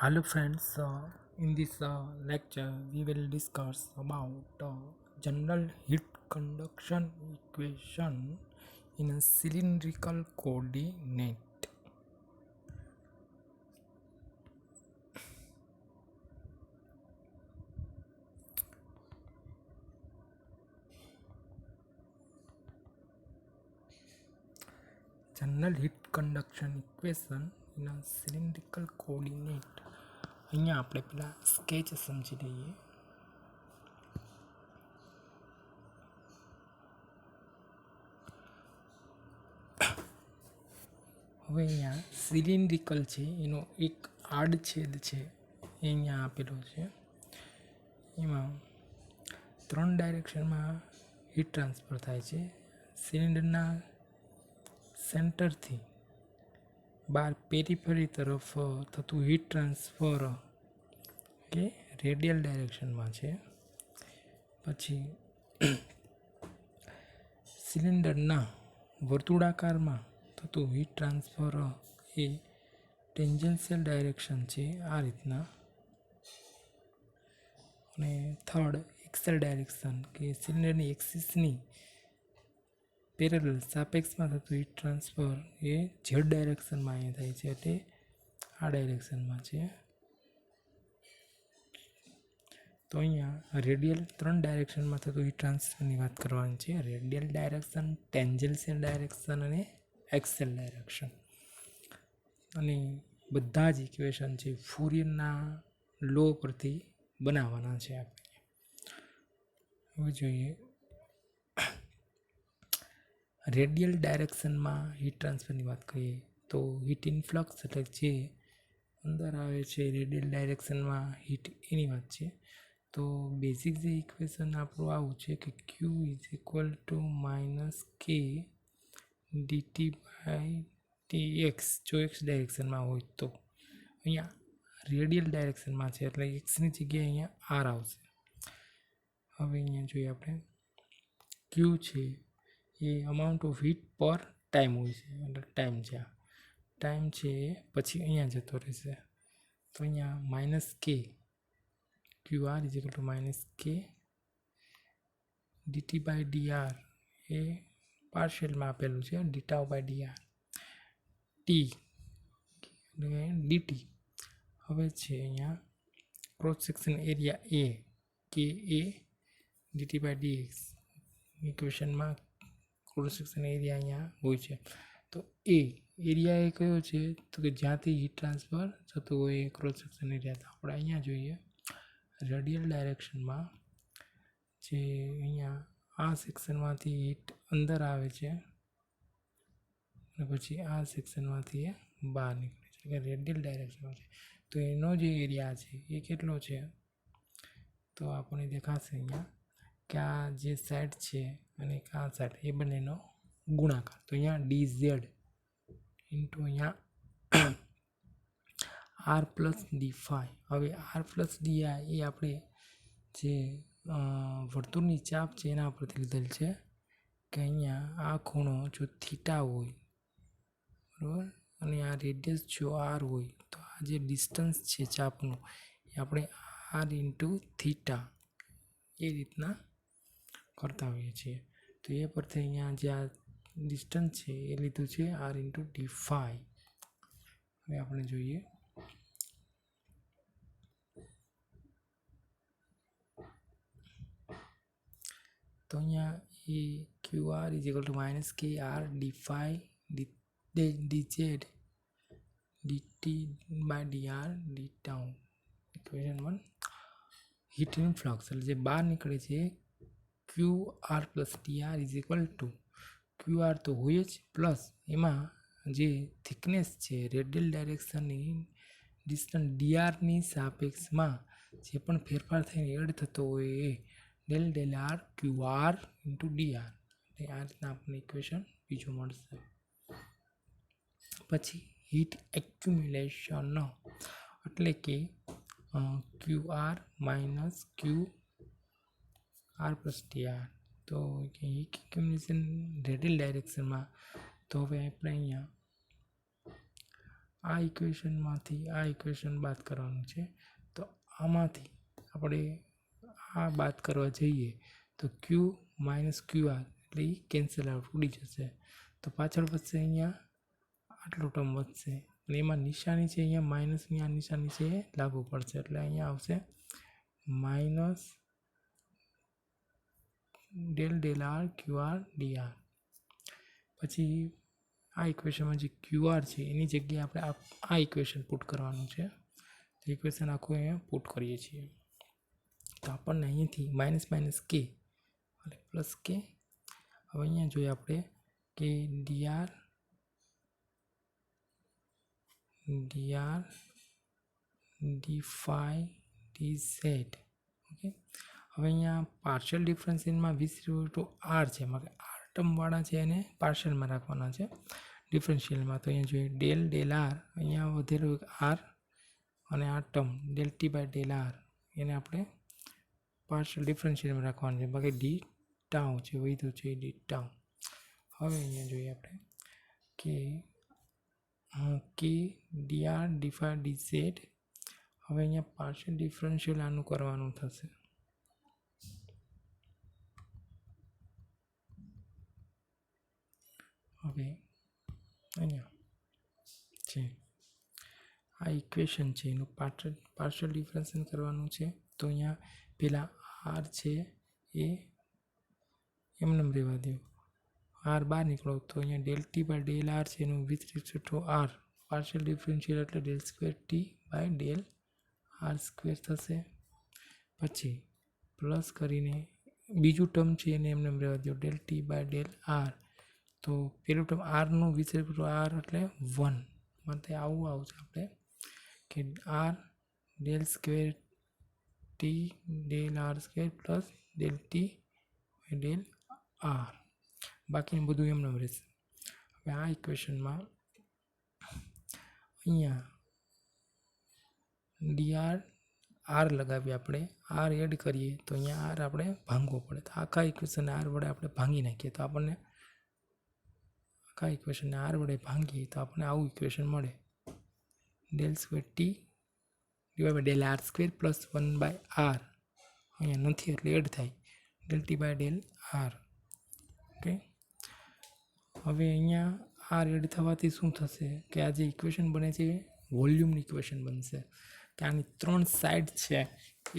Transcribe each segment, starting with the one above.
Hello friends, in this lecture we will discuss about general heat conduction equation in a cylindrical coordinate. General heat conduction equation in a cylindrical coordinate. અહીંયા આપણે પેલા sketch સમજી લઈએ. હવે અહીંયા cylindrical છે, એનો એક આડછેદ છે એ અહીંયા આપેલો છે. એમાં 3 ડાયરેક્શનમાં હીટ ટ્રાન્સફર થાય છે. સિલિન્ડરના સેન્ટરથી બહાર પેરીફેરી તરફ થતું હીટ ટ્રાન્સફર એ રેડિયલ ડાયરેક્શનમાં છે. પછી સિલિન્ડરના વર્તુળાકારમાં થતું હીટ ટ્રાન્સફર એ ટેન્જન્શિયલ ડાયરેક્શન છે આ રીતના. અને થર્ડ એક્સેલ ડાયરેક્શન કે સિલિન્ડરની એક્સિસની પેરેલલ સાપેક્ષમાં થતું હીટ ટ્રાન્સફર એ ઝેડ ડાયરેક્શનમાં અહીંયા થાય છે, એટલે આ ડાયરેક્શનમાં છે. તો અહીંયા રેડિયલ 3 ડાયરેક્શનમાં થતું હીટ ટ્રાન્સફરની વાત કરવાની છે. રેડિયલ ડાયરેક્શન, ટેન્જન્શિયલ ડાયરેક્શન અને એક્સેલ ડાયરેક્શન. અને બધા જ ઇક્વેશન છે ફોરિયરના લો પરથી બનાવવાના છે આપણે. હવે જોઈએ રેડિયલ ડાયરેક્શનમાં હીટ ટ્રાન્સફરની વાત કરીએ તો હીટ ઇન્ફ્લક્સ એટલે જે અંદર આવે છે રેડિયલ ડાયરેક્શનમાં હીટ, એની વાત છે. તો બેઝિક જે ઇક્વેશન આપણું આવું છે કે ક્યુ is equal to minus K D T by TX, જો એક્સ ડાયરેક્શનમાં હોય તો. અહીંયા રેડિયલ ડાયરેક્શનમાં છે એટલે એક્સની જગ્યાએ અહીંયા આર આવશે. હવે અહીંયા જોઈએ આપણે ક્યુ છે એ અમાઉન્ટ ઓફ હીટ પર ટાઈમ હોય છે, એટલે ટાઈમ છે પછી અહીંયા જતો રહેશે. તો અહીંયા minus K Q R is equal to minus K D T by D R એ પાર્શિયલમાં આપેલું છે, ડીટાઉ બાય ડીઆર ટી એટલે ડીટી. હવે છે અહીંયા ક્રોસ સેક્શન એરિયા એ K A D T by D X. ઇક્વેશનમાં ક્રોસ સેક્શન એરિયા અહીંયા હોય છે. તો એરિયા એ કયો છે તો કે જ્યાંથી હીટ ટ્રાન્સફર થતું હોય એ ક્રોસ સેક્શન એરિયા. તો આપણે અહીંયા જોઈએ રેડિયલ ડાયરેક્શનમાં જે અહીંયા આ સેક્શનમાંથી હીટ અંદર આવે છે અને પછી આ સેક્શનમાંથી એ બહાર નીકળે છે, એટલે રેડિયલ ડાયરેક્શનમાં છે. તો એનો જે એરિયા છે એ કેટલો છે તો આપણને દેખાશે અહીંયા કે આ જે સાઈડ છે અને આ સાઈડ એ બંનેનો ગુણાકાર. તો અહીંયા ડીઝેડ ઇન્ટુ અહીંયા આર પ્લસ ડી ફાઈ. હવે આર પ્લસ ડી આઈ એ આપણે જે વર્તુળની ચાપ છે એના પરથી લીધેલ છે કે અહીંયા આ ખૂણો જો થીટા હોય બરાબર, અને આ રેડિયસ જો આર હોય તો આ જે ડિસ્ટન્સ છે ચાપનું એ આપણે આર ઇન્ટુ થીટા એ રીતના કરતા હોઈએ છીએ. તો એ પરથી અહીંયા જે આ ડિસ્ટન્સ છે એ લીધું છે આર ઇન્ટુ ડી ફાઈ. હવે આપણે જોઈએ તો અહીંયા એ Q R is equal to minus K R D phi D Z D T by D R D tau. Equation 1 heat influx એટલે જે બહાર નીકળે છે Q R plus D R is equal to Q R તો હોય જ, plus એમાં જે થિકનેસ છે રેડિયલ ડાયરેક્શનની ડિસ્ટન્સ ડીઆરની સાપેક્ષમાં જે પણ ફેરફાર થઈને એડ થતો હોય એ del del R Q R into D R. એટલે આ રીતના આપણને ઇક્વેશન બીજું મળશે. પછી હીટ એક્યુમ્યુલેશન એટલે કે Q R minus Q R plus D R. તો હીટ એક્યુમ્યુલેશન રેડિયલ ડાયરેક્શનમાં. તો હવે આપણે અહીંયા આ ઇક્વેશનમાંથી આ ઇક્વેશન બાદ કરવાનું છે. તો આમાંથી આપણે આ બાદ કરવા જઈએ તો ક્યુ માઇનસ ક્યુ આર એટલે એ કેન્સલ આઉટ ઉડી જશે. તો પાછળ વધશે અહીંયા આટલો ટર્મ વધશે અને એમાં નિશાની છે અહીંયા માઇનસની આ નિશાની છે એ લાગુ પડશે એટલે અહીંયા આવશે minus del del R Q R D R. પછી આ ઇક્વેશનમાં જે ક્યુ આર છે એની જગ્યાએ આપણે આ ઇક્વેશન પુટ કરવાનું છે. તો ઇક્વેશન આખું અહીંયા પુટ કરીએ છીએ તો આપણને અહીંયાથી માઇનસ માઇનસ કે અને પ્લસ કે. હવે અહીંયા જોઈએ આપણે કે D R D phi D Z. Okay, હવે અહીંયા પાર્શિયલ ડિફરન્શિયલમાં V0 R છે, મારે આર ટર્મવાળા છે એને પાર્શિયલમાં રાખવાના છે ડિફરન્શિયલમાં. તો અહીંયા જોઈએ ડેલ ડેલ આર, અહીંયા વધેલો આર અને આ term del T by del R એને આપણે પાર્શિયલ ડિફરન્શિયલમાં રાખવાનું છે. બાકી ડી ટાઉ છે વધ્યું છે ડી ટાઉ. હવે અહીંયા જોઈએ આપણે કે D R D phi D Z. હવે અહીંયા પાર્શિયલ ડિફરન્શિયલ આનું કરવાનું થશે. હવે અહીંયા છે આ ઇક્વેશન છે એનું પાર્શિયલ ડિફરન્શિયલ કરવાનું છે. તો અહીંયા પેલા આર છે એ એમને રહેવા દો, આર બહાર નીકળો તો અહીંયા del T by del R છે એનું with respect to R partial differential એટલે del square T by del R square થશે. પછી પ્લસ કરીને બીજું ટર્મ છે એને એમને રહેવા દો del T by del R. તો પેલું ટર્મ આરનું વિથ રિસ્પેક્ટ ટુ આર એટલે 1 માટે આવું આવશે આપણે K R del square T del R square plus del T del R. બાકીનું બધું એમને રહેશે. હવે આ ઇક્વેશનમાં અહીંયા ડીઆર આર લગાવીએ, આપણે આર એડ કરીએ તો અહીંયા આર આપણે ભાંગવો પડે. તો આખા ઇક્વેશનને આર વડે આપણે ભાંગી નાખીએ તો આપણને આખા ઇક્વેશનને આર વડે ભાંગીએ તો આપણને આવું ઇક્વેશન મળે del square T divide by del R square plus 1 by R. અહીંયા નથી એટલે એડ થાય del T by del R. Okay, હવે અહીંયા આર એડ થવાથી શું થશે કે આ જે ઇક્વેશન બને છે વોલ્યુમની ઇક્વેશન બનશે કે આની 3 સાઈડ છે.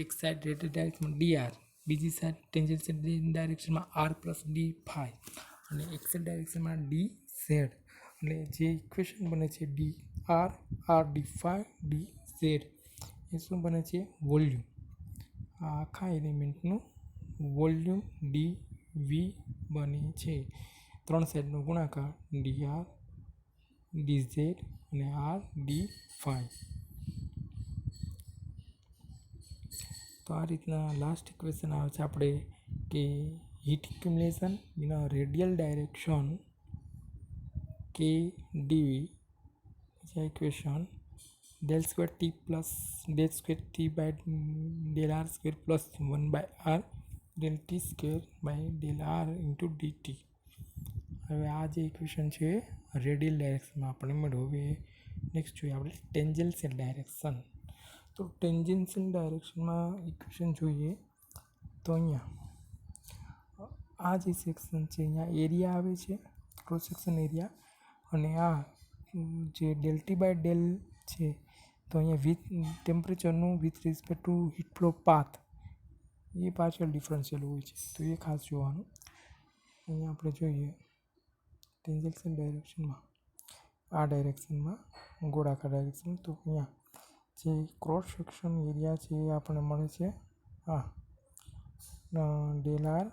એક સાઈડ રેડિયલ ડાયરેક્શનમાં ડી આર, બીજી સાઈડ ટેન્જન્શિયલ ડાયરેક્શનમાં આર પ્લસ ડી ફાઈ અને એક્સેલ ડાયરેક્શનમાં ડી ઝેડ. એટલે જે ઇક્વેશન બને છે D R R D phi D Z એ શું બને છે વોલ્યુમ. આ આખા એલિમેન્ટનું વોલ્યુમ ડી વી બને છે. 3 સાઈડનો ગુણાકાર ડી આર ડી ઝેડ અને આર ડી ફાઈ. તો આ રીતના લાસ્ટ ઇક્વેશન આવે છે આપણે કે heat accumulation in a radial direction કે ડીવી. પછી equation del square T plus del square T by del R square plus 1 by R del T square by del R into D T. હવે આ જે equation છે radial ડાયરેક્શનમાં આપણે મળ્યું. હવે next જોઈએ આપણે ટેન્જન્શિયલ ડાયરેક્શન. તો ટેન્જન્શિયલ ડાયરેક્શનમાં ઇક્વેશન જોઈએ તો અહીંયા આ જે સેક્શન છે અહીંયા એરિયા આવે છે ક્રોસ સેક્શન એરિયા અને આ જે ડેલ ટી બાય ડેલ છે તો અહીંયા વિથ ટેમ્પરેચરનું with respect to heat flow path એ પાર્શિયલ ડિફરન્શિયલ હોય છે. તો એ ખાસ જોવાનું. અહીંયા આપણે જોઈએ ટેન્જન્શિયલ ડાયરેક્શનમાં આ ડાયરેક્શનમાં ગોળાકાર ડાયરેક્શન. તો અહીંયા જે ક્રોસ સેક્શન એરિયા છે એ આપણને મળે છે આ del R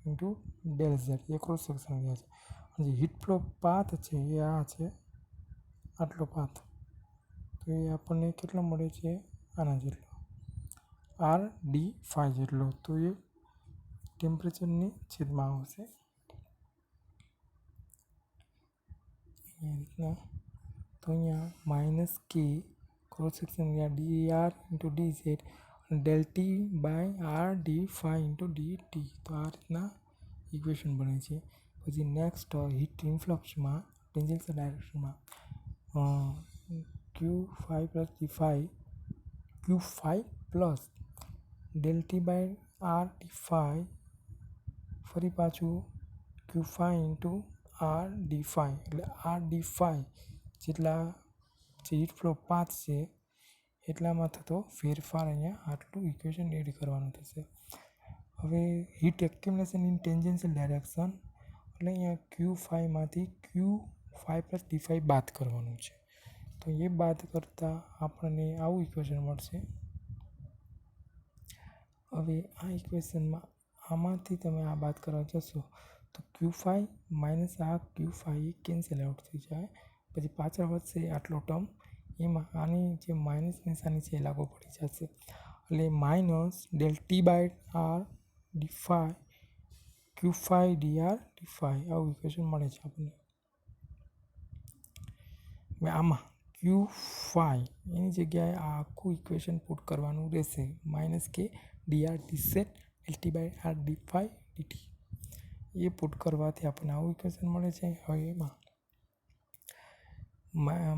into del Z એ ક્રોસ સેક્શન એરિયા છે. અને જે હીટ ફ્લો પાથ છે એ આ છે આટલો પાથ. તો એ આપણને કેટલો મળે છે આના જેટલો આર ડી ફાઈ જેટલો. તો એ ટેમ્પરેચરની છેદમાં આવશે એ રીતના. તો અહીંયા minus K cross section area D R into D Z del T by R D phi into D T. તો આ રીતના ઇક્વેશન બને છે. પછી નેક્સ્ટ હીટ ઇન્ફ્લક્સમાં ટેન્જન્શિયલ ડાયરેક્શનમાં Q5 plus D5 Q5 plus del T by R D5 ફરી પાછું Q5 ઇન્ટુ આર D5 એટલે આર D5 જેટલા જે હીટ ફ્લો પાથ છે એટલામાં થતો ફેરફાર અહીંયા આટલું ઇક્વેશન એડ કરવાનું થશે. હવે હીટ એક્યુમ્યુલેશન ઇન ટેન્જન્શિયલ ડાયરેક્શન એટલે અહીંયા Q5માંથી Q5 પ્લસ D5 બાદ કરવાનું છે. તો એ બાદ કરતાં આપણને આવું ઇક્વેશન મળશે. હવે આ ઇક્વેશનમાં આમાંથી તમે આ બાદ કરવા જશો તો Q5 માઇનસ આ Q5 એ કેન્સલ આઉટ થઈ જાય. પછી પાછળ વધશે આટલો ટર્મ, એમાં આની જે માઇનસ નિશાની છે એ લાગુ પડી જશે. એટલે minus del T by R D5 Q5 dr D5 આવું ઇક્વેશન મળે છે આપણને. હવે આમાં Q5 એની જગ્યાએ આ આખું ઇક્વેશન પુટ કરવાનું રહેશે. Minus K dr dz del T by R D5 dt એ પુટ કરવાથી આપણને આવું ઇક્વેશન મળે છે. હવે એમાં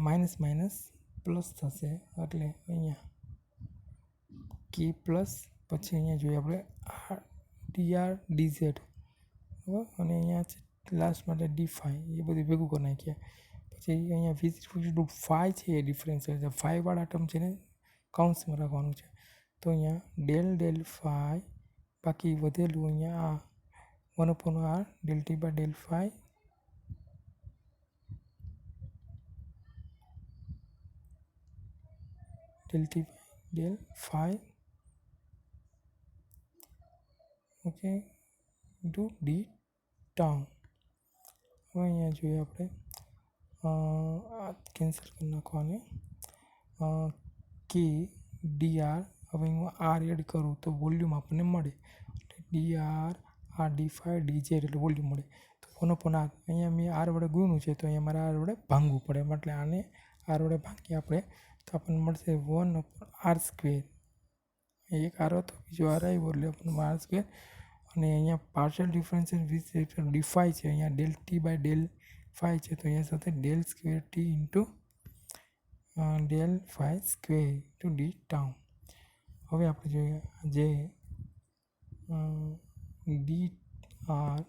માઇનસ માઇનસ પ્લસ થશે એટલે અહીંયા કે પ્લસ પછી અહીંયા જોઈએ આપણે આર dr dz બરાબર, અને અહીંયા લાસ્ટ માટે D5 એ બધું ભેગું કરી નાખ્યા. પછી અહીંયા ફાઈ છે એ ડિફરન્શિયલ છે. ફાઈવાળા ટર્મ છે ને કાઉન્સમાં રાખવાનું છે. તો અહીંયા ડેલ ફાઈ બાકી વધેલું અહીંયા આ 1/r del T by del phi del T by del phi okay into D tau. હવે અહીંયા જોઈએ આપણે આ કેન્સલ કરી નાખવાને કે dr. હવે હું આર એડ કરું તો વોલ્યુમ આપણને મળે એટલે dr આર D5 dz એટલે વોલ્યુમ મળે. તો 1/r અહીંયા મેં આર વડે ગુણ્યું છે તો અહીંયા મારે આર વડે ભાંગવું પડે એટલે આને આર વડે ભાંગીએ આપણે તો આપણને મળશે 1/r². એક આર હતો બીજો આર આવ્યો એટલે આપણને r². અને અહીંયા પાર્શિયલ ડિફરન્શિયલ વિથ D5 છે, અહીંયા del T by del phi છે તો અહીંયા સાથે del square T into del phi square into D tau. હવે આપણે જોઈએ જે ડી આર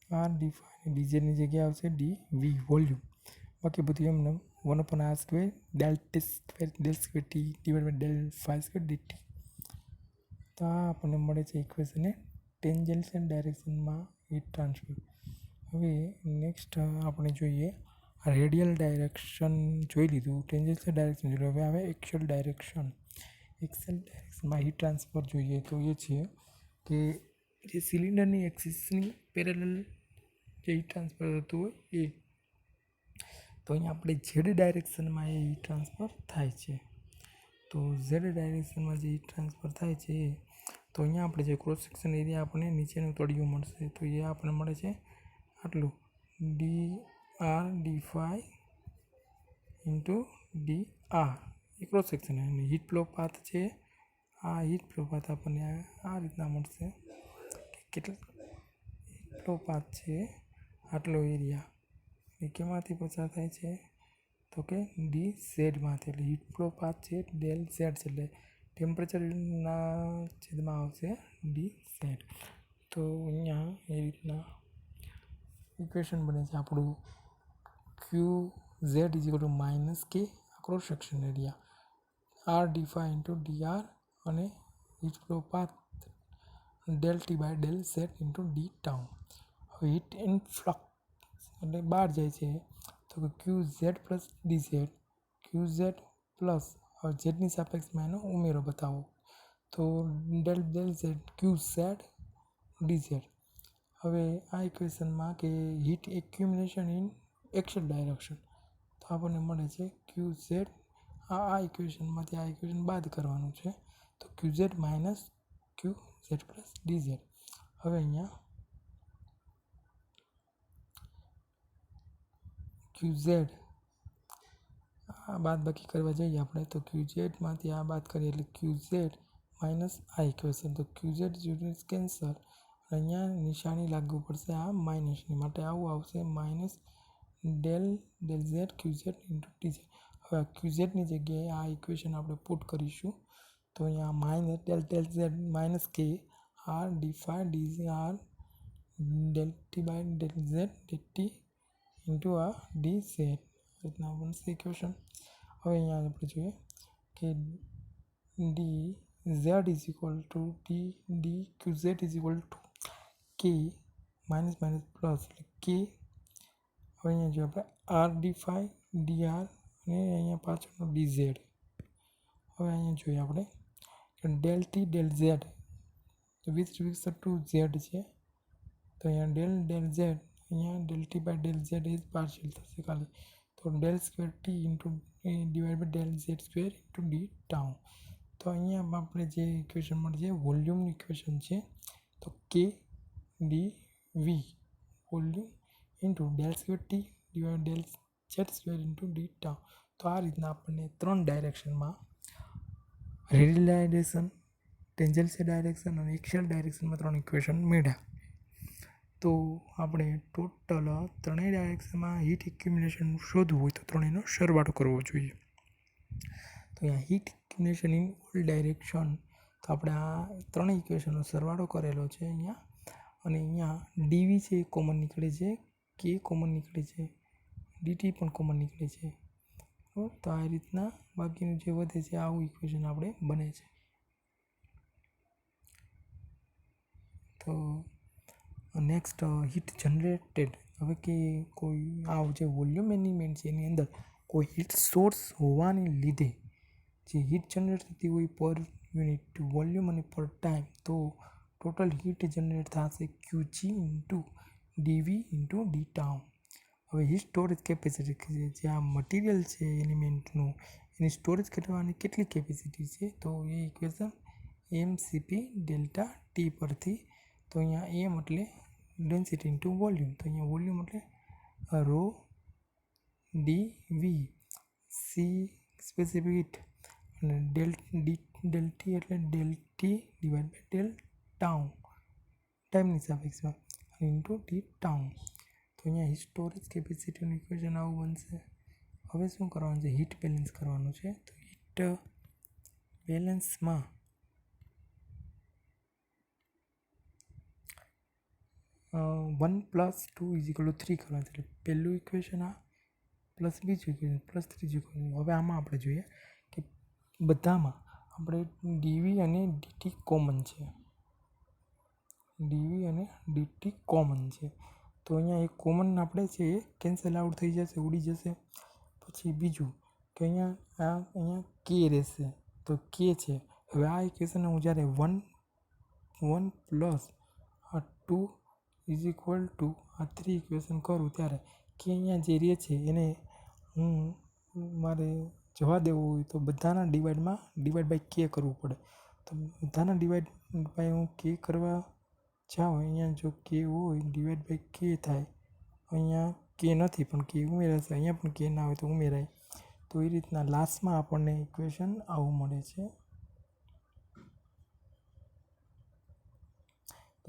આર D5 ડીઝેડની જગ્યાએ આવશે DV વોલ્યુમ. બાકી બધું એમને 1/r² del square T divide by del phi square dt. તો આ આપણને મળે છે ઇક્વેશન ટેન્જન્શિયલ ડાયરેક્શનમાં હીટ ટ્રાન્સફર. હવે નેક્સ્ટ આપણે જોઈએ રેડિયલ ડાયરેક્શન જોઈ લીધું, ટેન્જન્શિયલ ડાયરેક્શન જોઈ. હવે આવે એક્સિયલ ડાયરેક્શન. એક્સિયલ ડાયરેક્શનમાં હીટ ટ્રાન્સફર જોઈએ તો એ છે કે જે સિલિન્ડરની એક્સિસની પેરેલલ જે હીટ ટ્રાન્સફર થતું હોય એ. તો અહીંયા આપણે ઝેડ ડાયરેક્શનમાં એ હીટ ટ્રાન્સફર થાય છે. તો ઝેડ ડાયરેક્શનમાં જે હીટ ટ્રાન્સફર થાય છે તો અહીંયા આપણે જે ક્રોસ સેક્શન એરિયા આપણને નીચેનું તળિયું મળશે તો એ આપણને મળે છે આટલું dr D5 ઇન્ટુ dr એ ક્રોસ સેક્શન. અને હીટ ફ્લો પાથ છે, આ હીટ ફ્લો પાથ આપણને આ રીતના મળશે કે કેટલા હીટ ફ્લો પાથ છે આટલો એરિયા એ કેમાંથી પસાર થાય છે તો કે dz એટલે હીટ ફ્લો પાથ છે ડેલ ઝેડ છે એટલે ટેમ્પરેચરના છેદમાં આવશે dz. તો અહીંયા એ રીતના ઇક્વેશન બને છે આપણું QZ = minus K cross section area R D5 into dr અને heat flow path del T by del Z into D tau. હવે હીટ ઇનફ્લક્સ એટલે બહાર જાય છે તો કે QZ plus DZ QZ plus હવે ઝેડની સાપેક્ષમાં એનો ઉમેરો બતાવો તો ડેલ ઝેડ QZ DZ. હવે આ ઇક્વેશનમાં કે heat accumulation in axial direction તો આપણને મળે છે QZ. આ ઇક્વેશનમાંથી આ ઇક્વેશન બાદ કરવાનું છે તો QZ minus QZ plus DZ. હવે અહીંયા QZ આ બાદ બાકી કરવા જઈએ આપણે તો QZમાંથી આ બાદ કરીએ એટલે QZ માઇનસ આ ઇક્વેશન, તો ક્યુઝેડ યુનિટ કેન્સલ, અહીંયા નિશાની લાગુ પડશે આ માઇનસની, માટે આવું આવશે minus del del Z QZ into TZ. હવે આ ક્યુઝેડની જગ્યાએ આ ઇક્વેશન આપણે પુટ કરીશું, તો અહીંયા minus del del Z minus K R ડી5 D R del T by del Z del T into આ ડી ઝેડ રીતના બનશે ઇક્વેશન. હવે અહીંયા આપણે જોઈએ કે D Z is equal to D Q Z is equal to K minus minus plus એટલે કે. હવે અહીંયા જોઈએ આપણે આર ડી5 ડી આર અને અહીંયા પાછળનો ડી ઝેડ. હવે અહીંયા જોઈએ આપણે કે del T del Z with respect to Z છે, તો અહીંયા ડેલ ડેલ ઝેડ અહીંયા del T by del Z is partial થશે ખાલી, તો del square T into divide by del Z square into D tau. તો અહીંયા આપણે જે ઇક્વેશન મળે છે વોલ્યુમની ઇક્વેશન છે, તો K D V volume into del square T divide del Z square into D tau. તો આ રીતના આપણને 3 ડાયરેક્શનમાં રેડિયલ ડાયરેક્શન, ટેન્જન્શિયલ ડાયરેક્શન અને એક્સિયલ ડાયરેક્શનમાં 3 ઇક્વેશન મળ્યા. તો આપણે ટોટલ ત્રણેય ડાયરેક્શનમાં હીટ એક્યુમ્યુલેશન શોધવું હોય તો ત્રણેયનો સરવાળો કરવો જોઈએ. તો અહીંયા heat accumulation in all direction, તો આપણે આ ત્રણેય ઇક્વેશનનો સરવાળો કરેલો છે અહીંયા, અને અહીંયા ડીવી છે એ કોમન નીકળે છે, કે કોમન નીકળે છે, ડીટી પણ કોમન નીકળે છે. તો આ રીતના બાકીનું જે વધે છે આવું ઇક્વેશન આપણે બને છે. તો નેક્સ્ટ હીટ જનરેટેડ, હવે કે કોઈ આ જે વોલ્યુમ એલિમેન્ટ છે એની અંદર કોઈ હીટ સોર્સ હોવાને લીધે જે હીટ જનરેટ થતી હોય પર યુનિટ વોલ્યુમ અને પર ટાઈમ, તો ટોટલ હીટ જનરેટ થશે QG into DV into D tau. હવે હીટ સ્ટોરેજ કેપેસિટી છે, જે આ મટીરિયલ છે એલિમેન્ટનું એની સ્ટોરેજ કરવાની કેટલી કેપેસિટી છે, તો એ ઇક્વેશન એમસીપી ડેલ્ટા ટી પરથી, તો અહીંયા એમ એટલે ડેન્સિટી ઇન્ટુ વોલ્યુમ, તો અહીંયા વોલ્યુમ એટલે rho D V, C specific heat અને ડેલ ટી એટલે del T divide by del tau ટાઈમની સાપેક્ષમાં ઇન્ટુ ટી ટાઉન. તો અહીંયા સ્ટોરેજ કેપેસિટીનું ઇક્વેશન આવું બનશે. હવે શું કરવાનું છે, હીટ બેલેન્સ કરવાનું છે. તો હીટ બેલેન્સમાં 1 + 2 = 3 કરવાનું છે. એટલે પહેલું ઇક્વેશન આ પ્લસ બીજું ઇક્વેશન પ્લસ ત્રીજું ઇક્વેશન. હવે આમાં આપણે જોઈએ કે બધામાં આપણે ડીવી અને ડીટી કોમન છે, ડીવી અને ડીટી કોમન છે. તો અહીંયા એક કોમન આપણે છે એ કેન્સલ આઉટ થઈ જશે, ઉડી જશે. પછી બીજું કે અહીંયા કે રહેશે, તો કે છે. હવે આ ઇક્વેશન હું જ્યારે 1 + 2 = આ 3 ઇક્વેશન કરું ત્યારે કે અહીંયા જે રહે છે એને હું મારે જવા દેવું હોય તો બધાના ડિવાઈડ બાય કે કરવું પડે. તો બધાના ડિવાઈડ બાય હું કે કરવા જાઉં, અહીંયા જો કે હોય ડિવાઈડ બાય કે થાય, અહીંયા કે નથી પણ કે ઉમેરાશે, અહીંયા પણ કે ના હોય તો ઉમેરાય. તો એ રીતના લાસ્ટમાં આપણને ઇક્વેશન આવું મળે છે.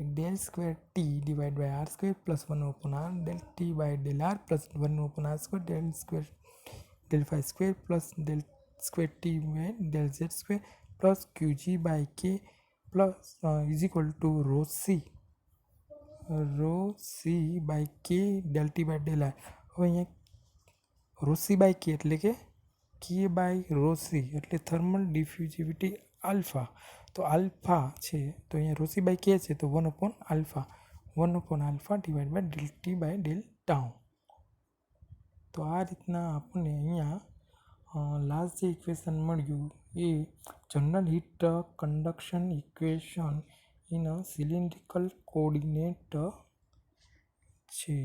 Del square T divide by R square plus 1/r del T by del R plus 1/r square del square del phi square plus del square T by del Z square plus QG by K plus = rho C by K del T by del R. હવે અહીંયા rho C by K એટલે કે by rho C એટલે thermal diffusivity alpha. તો alpha છે તો અહીંયા rho C by કે છે, તો 1/α divide by del T by del tau. તો આ રીતના આપણને અહીંયા લાસ્ટ જે ઇક્વેશન મળ્યું એ general heat conduction equation in cylindrical coordinate છે.